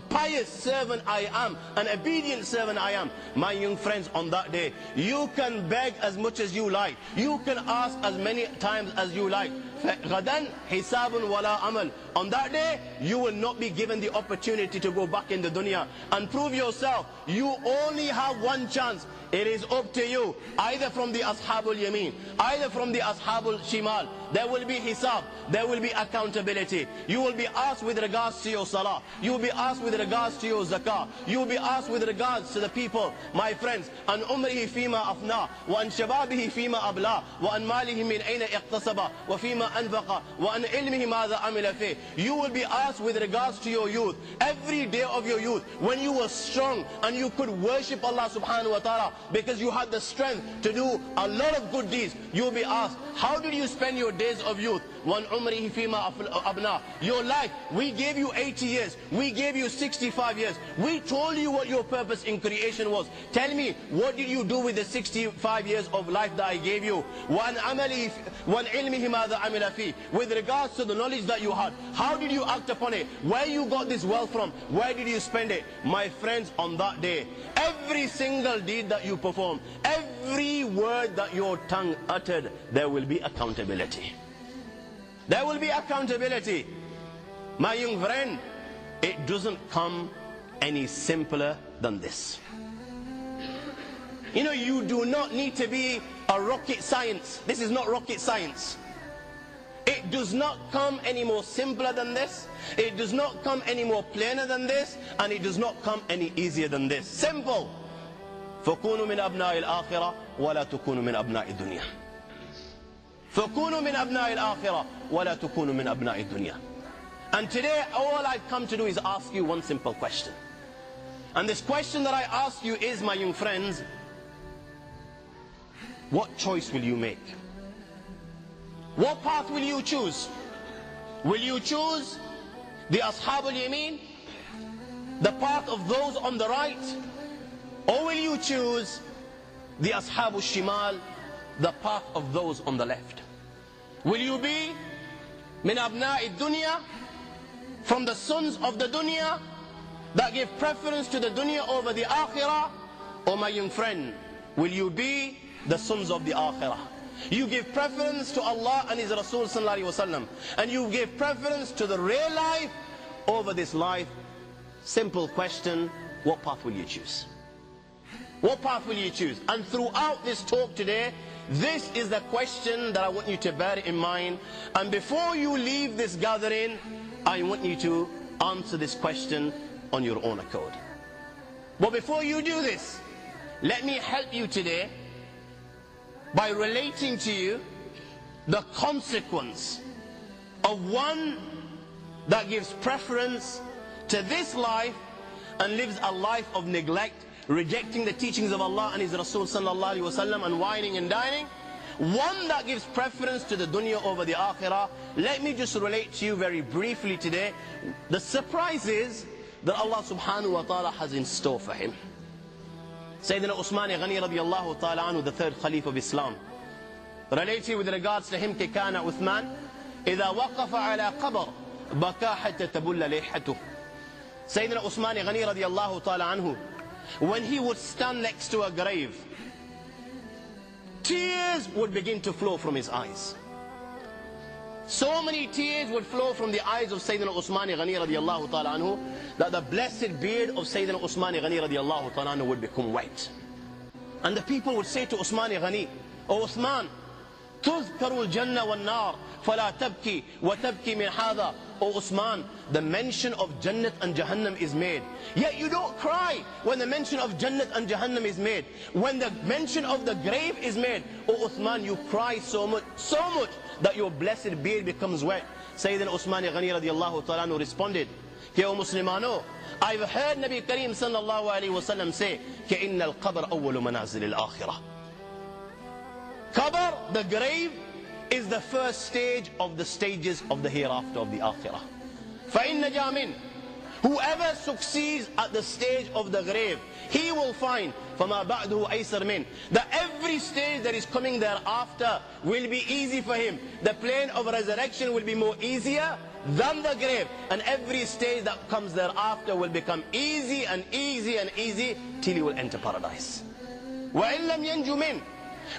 pious servant I am, an obedient servant I am. My young friends, on that day, you can beg as much as you like. You can ask as many times as you like. غَدًا حِسَابٌ وَلَا عَمَلٌ. On that day, you will not be given the opportunity to go back in the dunya and prove yourself. You only have one chance. It is up to you, either from the Ashabul Yameen, either from the Ashabul Shimal. There will be hisab, there will be accountability. You will be asked with regards to your salah. You will be asked with regards to your zakah. You will be asked with regards to the people, my friends. An umrihi fima afna, wa an shababihi fima abla, wa an malihi min ayna iqtasaba, wa fima anfaqa, wa an ilmihi madha amila fi. You will be asked with regards to your youth, every day of your youth, when you were strong and you could worship Allah subhanahu wa ta'ala, because you had the strength to do a lot of good deeds. You will be asked, how did you spend your days of youth? One umrihi fima abna. Your life, we gave you 80 years, we gave you 65 years, we told you what your purpose in creation was. Tell me, what did you do with the 65 years of life that I gave you? One amalihi, one ilmihi madha amila fi. With regards to the knowledge that you had, how did you act upon it? Where you got this wealth from? Where did you spend it? My friends, on that day, every single deed that you perform, every word that your tongue uttered, there will be accountability. There will be accountability. My young friend, it doesn't come any simpler than this. You know, you do not need to be a rocket science. This is not rocket science. It does not come any more simpler than this. It does not come any more plainer than this. And it does not come any easier than this. Simple. فَكُونُوا مِنْ أَبْنَاءِ الْآخِرَةِ وَلَا تُكُونُوا مِنْ أَبْنَاءِ الدُّنْيَا. فَكُونُوا مِنْ أَبْنَاءِ الْآخِرَةِ وَلَا تُكُونُوا مِنْ أَبْنَاءِ الدُّنْيَا. And today, all I've come to do is ask you one simple question. And this question that I ask you is, my young friends, what choice will you make? What path will you choose? Will you choose the Ashab al-Yameen, the path of those on the right? Or will you choose the Ashab al-Shimal, the path of those on the left? Will you be min abna'i dunya, from the sons of the dunya that give preference to the dunya over the akhirah? Or my young friend, will you be the sons of the akhirah? You give preference to Allah and His Rasul sallallahu alaihi wasallam, and you give preference to the real life over this life. Simple question, what path will you choose? What path will you choose? And throughout this talk today, this is the question that I want you to bear in mind. And before you leave this gathering, I want you to answer this question on your own accord. But before you do this, let me help you today by relating to you the consequence of one that gives preference to this life and lives a life of neglect, rejecting the teachings of Allah and His Rasul sallallahu alaihi wasallam, and whining and dining. One that gives preference to the dunya over the akhirah. Let me just relate to you very briefly today the surprises that Allah subhanahu wa ta'ala has in store for him. Sayyidina Usman Ghani radiyallahu ta'ala anhu, the third Khalif of Islam, related with regards to him, كان عثمان إذا وقف على قبر بكى حتى تبل لحيته. Sayyidina Usman Ghani radiyallahu ta'ala anhu, when he would stand next to a grave, tears would begin to flow from his eyes. So many tears would flow from the eyes of Sayyidina Usman Ghani radiyallahu ta'ala anhu, that the blessed beard of Sayyidina Usman Ghani radiyallahu ta'ala anhu would become white. And the people would say to Usman Ghani, O Uthman, تذكر الجنة والنار فلا تبكي وتبكي من هذا. O Usman, the mention of Jannat and Jahannam is made, yet you don't cry when the mention of Jannat and Jahannam is made. When the mention of the grave is made, O Uthman, you cry so much that your blessed beard becomes wet. Sayyidina Usman Ghani radiyallahu ta'ala anhu responded, Ke O Muslimano, I've heard Nabi Kareem sallallahu alaihi wasallam say, Ke inna al-qabr awwalu manazil al-akhirah. Qabr, the grave, is the first stage of the stages of the hereafter of the akhirah. فَإِنَّ جَامِنْ, whoever succeeds at the stage of the grave, he will find فَمَا بَعْدُهُ أَيْسَرْ مِنْ, that every stage that is coming thereafter will be easy for him. The plane of resurrection will be more easier than the grave. And every stage that comes thereafter will become easy and easy and easy till you will enter paradise. وَإِن لَمْ يَنْجُ مِنْ.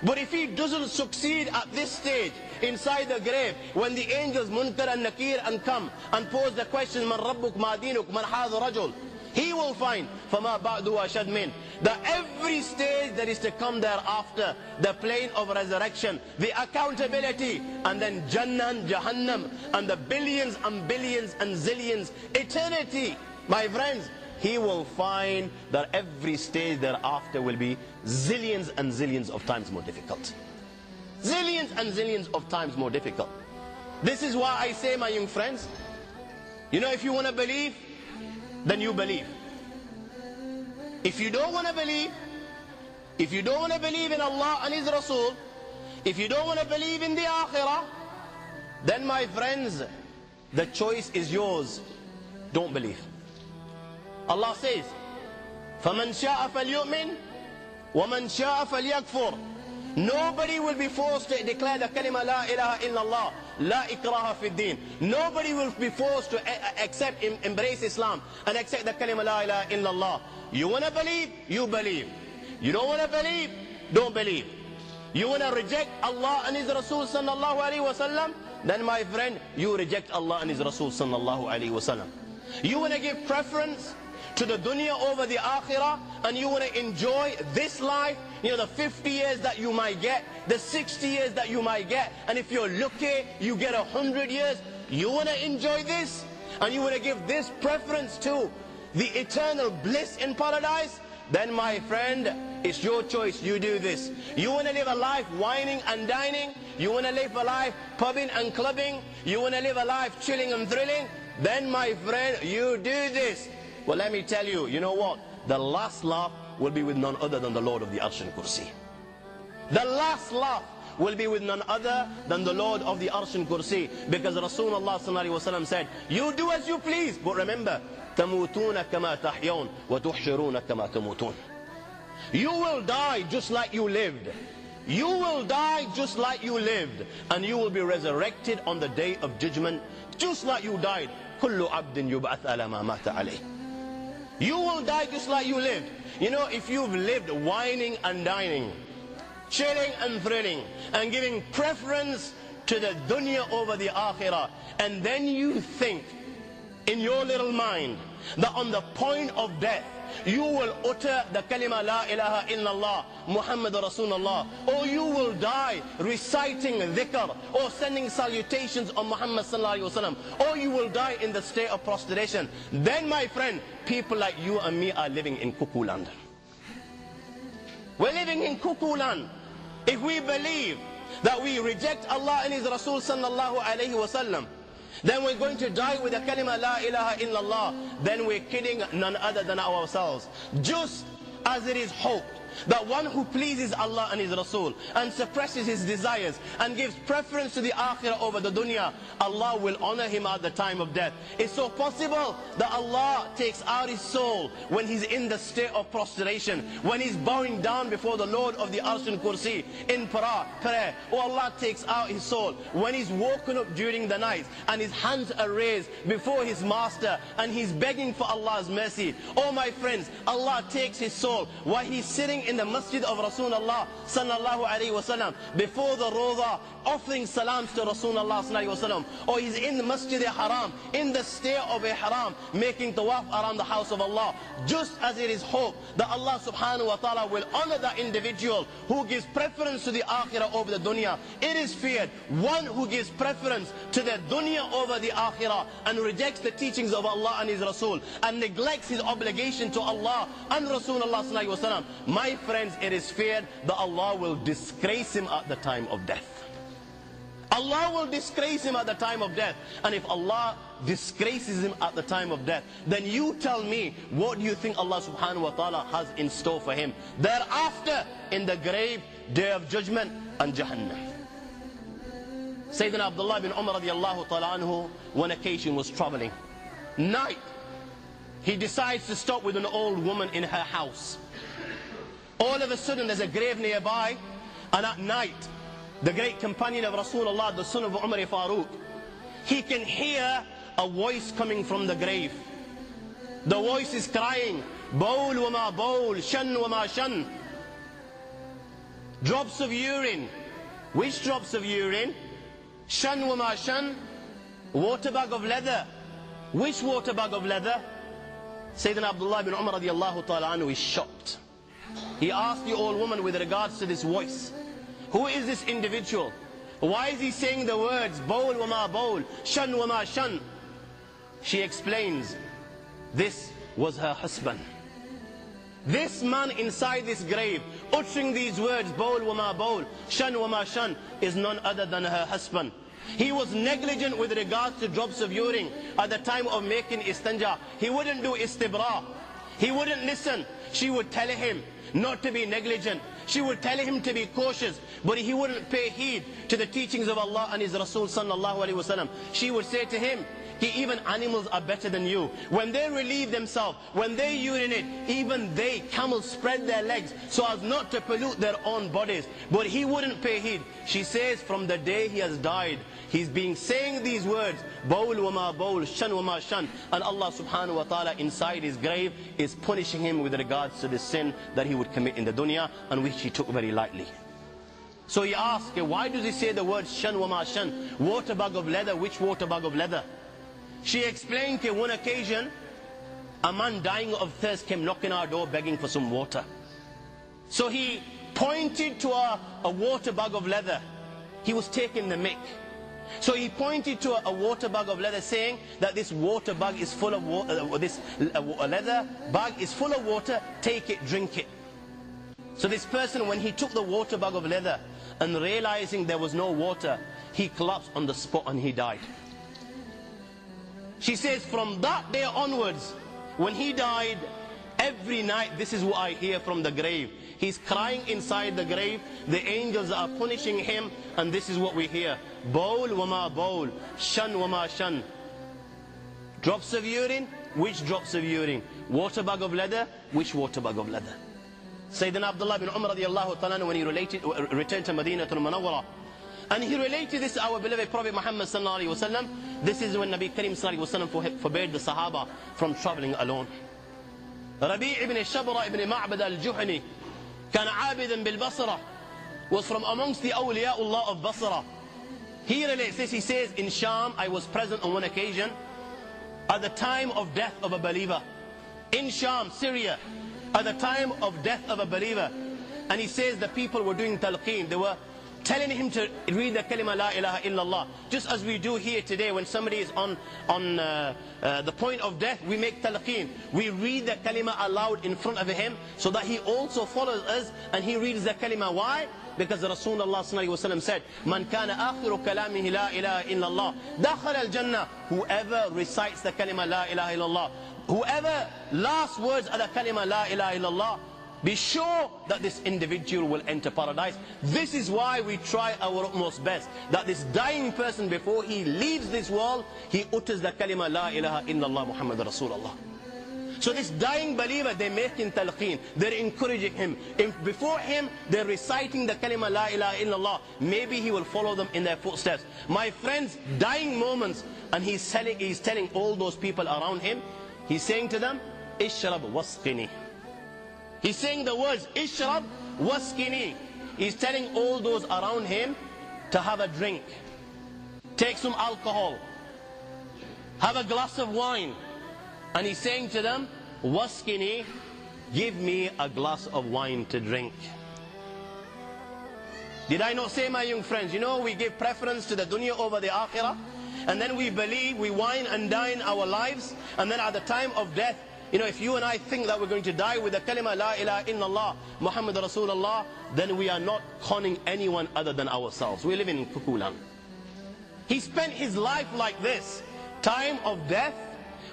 But if he doesn't succeed at this stage, inside the grave, when the angels Munkar and Nakir and come and pose the question, Man Rabbuk, Ma Dinuk, Man Hadha Rajul, he will find فَمَا بَعْدُ وَأَشَدْ مِنْ. That every stage that is to come thereafter, the plane of resurrection, the accountability, and then Jannah and Jahannam, and the billions and billions and zillions, eternity, my friends, he will find that every stage thereafter will be zillions and zillions of times more difficult. Zillions and zillions of times more difficult. This is why I say, my young friends, you know, if you want to believe, then you believe. If you don't want to believe, if you don't want to believe in Allah and His Rasul, if you don't want to believe in the Akhirah, then my friends, the choice is yours. Don't believe. Allah says, فَمَنْ شَاءَ فَلْيُؤْمِنْ وَمَنْ شَاءَ فَلْيَكْفُرْ. Nobody will be forced to declare the kalima la ilaha illallah, la ikraha fi din. Nobody will be forced to accept, embrace Islam and accept the kalima la ilaha illallah. You want to believe, you believe. You don't want to believe, don't believe. You want to reject Allah and His Rasul sallallahu alaihi wasallam, then my friend, you reject Allah and His Rasul sallallahu alaihi wasallam. You want to give preference to the dunya over the akhirah, and you want to enjoy this life, you know, the 50 years that you might get, the 60 years that you might get, and if you're lucky, you get 100 years. You want to enjoy this, and you want to give this preference to the eternal bliss in paradise, then my friend, it's your choice. You do this. You want to live a life whining and dining, you want to live a life pubbing and clubbing, you want to live a life chilling and thrilling, then my friend, you do this. Well, let me tell you, you know what? The last laugh will be with none other than the Lord of the Arsh and Kursi. The last laugh will be with none other than the Lord of the Arsh and Kursi. Because Rasulullah sallallahu alaihi wasallam said, you do as you please, but remember, تَمُوتُونَ كَمَا تَحْيَوْنَ وَتُحْشِرُونَ كَمَا تَمُوتُونَ. You will die just like you lived. You will die just like you lived. And you will be resurrected on the day of judgment just like you died. كُلُّ عَبْدٍ يُبْعَثْ عَلَى مَا مَاتَ عَلَيْهِ. You will die just like you lived. You know, if you've lived whining and dining, chilling and thrilling, and giving preference to the dunya over the akhirah, and then you think in your little mind that on the point of death you will utter the kalima la ilaha illallah Muhammad Rasulullah, or you will die reciting dhikr or sending salutations on Muhammad sallallahu alaihi wasallam, or you will die in the state of prostration, then my friend, people like you and me are living in cuckoo land. We're living in cuckoo land. If we believe that we reject Allah and His Rasul sallallahu alaihi wasallam, then we're going to die with the kalima la ilaha illallah, then we're kidding none other than ourselves. Just as it is hoped that one who pleases Allah and His Rasul and suppresses his desires and gives preference to the akhirah over the dunya, Allah will honor him at the time of death. It's so possible that Allah takes out his soul when he's in the state of prostration, when he's bowing down before the Lord of the Arsh and Kursi in prayer. Or Allah takes out his soul when he's woken up during the night and his hands are raised before his master and he's begging for Allah's mercy. Oh my friends, Allah takes his soul while he's sitting in the masjid of Rasulullah sallallahu alaihi wasallam before the Rawdah, offering salams to Rasulullah sallallahu alaihi wasallam, or he's in the Masjid al-Haram in the state of ihram making tawaf around the house of Allah. Just as it is hoped that Allah subhanahu wa ta'ala will honor that individual who gives preference to the akhirah over the dunya, it is feared one who gives preference to the dunya over the akhirah and rejects the teachings of Allah and His Rasul and neglects his obligation to Allah and Rasulullah sallallahu alaihi wasallam, my friends, it is feared that Allah will disgrace him at the time of death. Allah will disgrace him at the time of death. And if Allah disgraces him at the time of death, then you tell me, what do you think Allah subhanahu wa ta'ala has in store for him thereafter in the grave, day of judgment and Jahannam? Sayyidina Abdullah bin Umar radiallahu ta'ala anhu, one occasion was traveling. Night, he decides to stop with an old woman in her house. All of a sudden there's a grave nearby, and at night the great companion of Rasulullah, the son of Umar Farooq, he can hear a voice coming from the grave. The voice is crying, Bawl wa ma bawl, shan wa ma shan. Drops of urine. Which drops of urine? Shan wa ma shan. Water bag of leather. Which water bag of leather? Sayyidina Abdullah ibn Umar radiallahu ta'ala anhu is shocked. He asked the old woman with regards to this voice, who is this individual? Why is he saying the words, Bawl wa ma bawl, shan wa ma shan? She explains, this was her husband. This man inside this grave, uttering these words, Bawl wa ma bawl, shan wa ma shan, is none other than her husband. He was negligent with regards to drops of urine at the time of making istanja. He wouldn't do istibra. He wouldn't listen. She would tell him not to be negligent. She would tell him to be cautious, but he wouldn't pay heed to the teachings of Allah and His Rasul sallallahu alaihi wasallam. She would say to him, even animals are better than you. When they relieve themselves, when they urinate, even they, camels, spread their legs so as not to pollute their own bodies. But he wouldn't pay heed. She says from the day he has died, he's been saying these words, Bawl wa ma bawl, shan wa ma shan. And Allah subhanahu wa ta'ala inside his grave is punishing him with regards to the sin that he would commit in the dunya and which he took very lightly. So he asked, why does he say the word shan wa ma shan? Water bag of leather, which water bag of leather? She explained that one occasion, a man dying of thirst came knocking our door begging for some water. So he pointed to a water bag of leather. He was taking the mick. So he pointed to a water bag of leather saying that this water bag is full of water, this leather bag is full of water, take it, drink it. So this person, when he took the water bag of leather and realizing there was no water, he collapsed on the spot and he died. She says from that day onwards, when he died, every night this is what I hear from the grave. He's crying inside the grave, the angels are punishing him, and this is what we hear. Bawl wa ma bawl, shan wa ma shan. Drops of urine, which drops of urine? Water bag of leather, which water bag of leather? Sayyidina Abdullah bin Umar radiallahu ta'ala when he returned to Medina to Munawwara, and he related this to our beloved Prophet Muhammad sallallahu alaihi wasallam. This is when Nabi Karim sallallahu alaihi wasallam forbade the Sahaba from traveling alone. Rabi' ibn Shabra ibn Ma'bad al-Juhani, كان عابدا بالبصرة, was from amongst the awliyaullah of Basra. He relates this, he says, in Sham, I was present on one occasion at the time of death of a believer. In Sham, Syria, at the time of death of a believer. And he says the people were doing talqeen. They were telling him to read the kalima la ilaha illallah. Just as we do here today when somebody is on the point of death, we make talqeen. We read the kalima aloud in front of him so that he also follows us and he reads the kalima. Why? Because Rasulullah sallallahu alaihi wasallam said, Man kana akhiru kalamihi la ilaha illallah, dakhal al-jannah. Whoever recites the kalima la ilaha illallah, whoever last words are the kalima la ilaha illallah, be sure that this individual will enter paradise. This is why we try our utmost best, that this dying person, before he leaves this world, he utters the kalima la ilaha illallah Muhammad Rasulullah. So this dying believer, they're making talqeen, they're encouraging him. Before him, they're reciting the kalima la ilaha illallah. Maybe he will follow them in their footsteps. My friends, dying moments, and he's telling all those people around him, he's saying to them, Ishrab wasqini. He's saying the words, Ishrab wasqini. He's telling all those around him to have a drink. Take some alcohol. Have a glass of wine. And he's saying to them, wasqini, give me a glass of wine to drink. Did I not say, my young friends, you know, we give preference to the dunya over the akhirah. And then we believe, we wine and dine our lives. And then at the time of death, you know, if you and I think that we're going to die with the kalima la ilaha illallah Muhammad Rasulullah, then we are not conning anyone other than ourselves. We live in Kukulan. He spent his life like this. Time of death,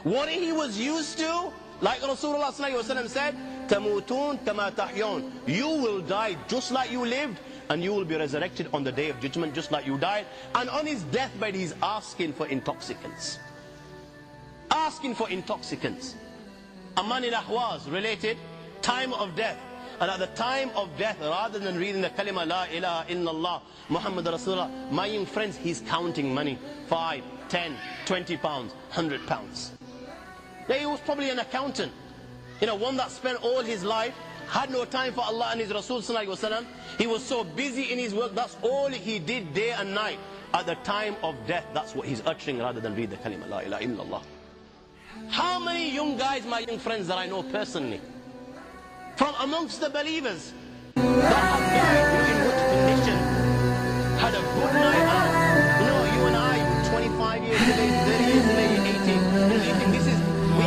what he was used to, like Rasulullah sallallahu alaihi wasallam said, tamutun kama tahyon. You will die just like you lived, and you will be resurrected on the day of judgment just like you died. And on his deathbed he's asking for intoxicants. Asking for intoxicants. A man in Ahwaz related, time of death, And at the time of death, rather than reading the kalima, La ilaha illallah, Muhammad Rasulullah, my young friends, he's counting money. 5, 10, 20 pounds, 100 pounds. Yeah, he was probably an accountant. You know, one that spent all his life, had no time for Allah and His Rasul sallallahu alaihi wasallam. He was so busy in his work, that's all he did day and night. At the time of death, that's what he's uttering rather than read the kalima, La ilaha illallah. How many young guys, my young friends, that I know personally, from amongst the believers, that have died